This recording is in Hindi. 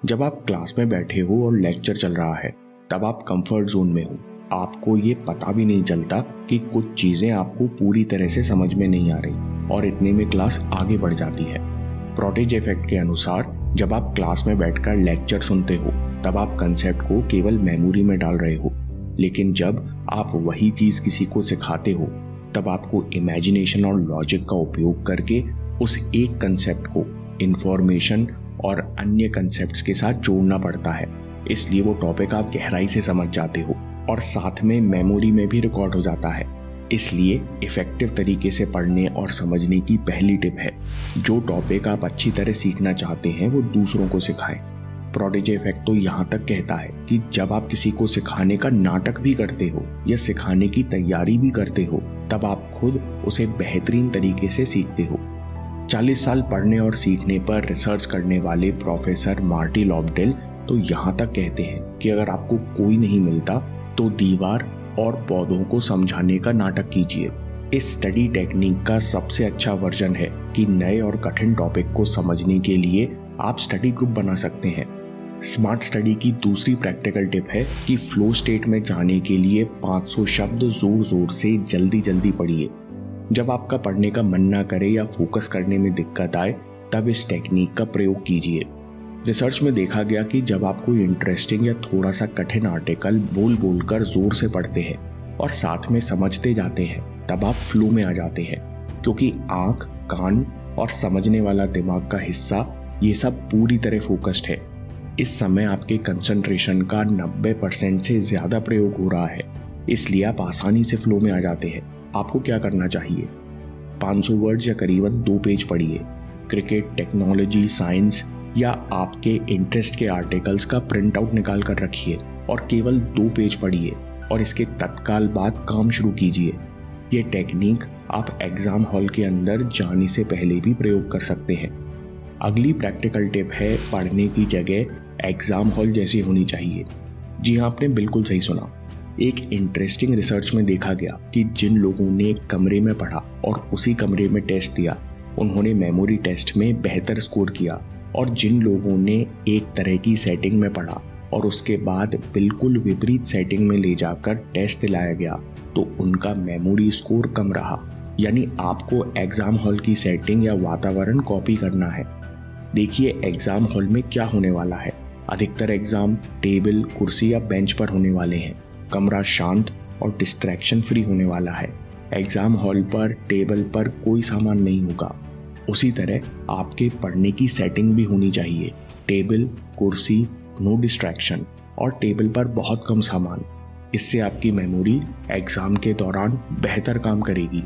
जब आप क्लास में बैठे हो और लेक्चर चल रहा है तब आप कंफर्ट जोन में हो। आपको ये पता भी नहीं चलता कि कुछ चीजें आपको पूरी तरह से समझ में नहीं आ रही और इतने में क्लास आगे बढ़ जाती है। प्रॉटेज इफेक्ट के अनुसार जब आप क्लास में बैठकर लेक्चर सुनते हो तब आप कंसेप्ट को केवल मेमोरी में डाल रहे हो, लेकिन जब आप वही चीज किसी को सिखाते हो तब आपको इमेजिनेशन और लॉजिक का उपयोग करके उस एक कंसेप्ट को इंफॉर्मेशन और अन्य कंसेप्ट्स के साथ जोड़ना पड़ता है। इसलिए वो टॉपिक आप गहराई से समझ जाते हो और साथ में मेमोरी में भी रिकॉर्ड हो जाता है। इसलिए इफेक्टिव तरीके से पढ़ने और समझने की पहली टिप है, जो टॉपिक आप अच्छी तरह सीखना चाहते हैं वो दूसरों को सिखाएं। प्रोडिजी इफेक्ट तो यहाँ तक कहता है कि जब आप किसी को सिखाने का नाटक भी करते हो या सिखाने की तैयारी भी करते हो तब आप खुद उसे बेहतरीन तरीके से सीखते हो। 40 साल पढ़ने और सीखने पर रिसर्च करने वाले प्रोफेसर मार्टी लॉबडेल तो यहाँ तक कहते हैं कि अगर आपको कोई नहीं मिलता तो दीवार और पौधों को समझाने का नाटक कीजिए। इस स्टडी टेक्निक का सबसे अच्छा वर्जन है कि नए और कठिन टॉपिक को समझने के लिए आप स्टडी ग्रुप बना सकते हैं। स्मार्ट स्टडी की दूसरी प्रैक्टिकल टिप है कि फ्लो स्टेट में जाने के लिए 500 शब्द जोर जोर से जल्दी जल्दी पढ़िए। जब आपका पढ़ने का मन ना करे या फोकस करने में दिक्कत आए तब इस टेक्निक का प्रयोग कीजिए। रिसर्च में देखा गया कि जब आप कोई इंटरेस्टिंग या थोड़ा सा कठिन आर्टिकल बोल बोल कर जोर से पढ़ते हैं और साथ में समझते जाते हैं तब आप फ्लो में आ जाते हैं, क्योंकि आंख, कान और समझने वाला दिमाग का हिस्सा ये सब पूरी तरह फोकस्ड है। इस समय आपके कंसंट्रेशन का 90% से ज्यादा प्रयोग हो रहा है, इसलिए आप आसानी से फ्लो में आ जाते हैं। आपको क्या करना चाहिए? 500 वर्ड्स या करीबन 2 पेज पढ़िए। क्रिकेट, टेक्नोलॉजी, साइंस या आपके इंटरेस्ट के आर्टिकल्स का प्रिंट आउट निकाल कर रखिए और केवल 2 पेज पढ़िए और इसके तत्काल बाद काम शुरू कीजिए। ये टेक्निक आप एग्जाम हॉल के अंदर जाने से पहले भी प्रयोग कर सकते हैं। अगली प्रैक्टिकल टिप है, पढ़ने की जगह एग्जाम हॉल जैसी होनी चाहिए। जी हाँ, आपने बिल्कुल सही सुना। एक इंटरेस्टिंग रिसर्च में देखा गया कि जिन लोगों ने एक कमरे में पढ़ा और उसी कमरे में टेस्ट दिया उन्होंने मेमोरी टेस्ट में बेहतर स्कोर किया, और जिन लोगों ने एक तरह की सेटिंग में पढ़ा और उसके बाद बिल्कुल विपरीत सेटिंग में ले जाकर टेस्ट दिलाया गया तो उनका मेमोरी स्कोर कम रहा। यानी आपको एग्जाम हॉल की सेटिंग या वातावरण कॉपी करना है। देखिए एग्जाम हॉल में क्या होने वाला है। अधिकतर एग्जाम टेबल, कुर्सी या बेंच पर होने वाले हैं। कमरा शांत और डिस्ट्रैक्शन फ्री होने वाला है। एग्जाम हॉल पर टेबल पर कोई सामान नहीं होगा। उसी तरह आपके पढ़ने की सेटिंग भी होनी चाहिए। टेबल, कुर्सी, नो डिस्ट्रैक्शन और टेबल पर बहुत कम सामान। इससे आपकी मेमोरी एग्जाम के दौरान बेहतर काम करेगी।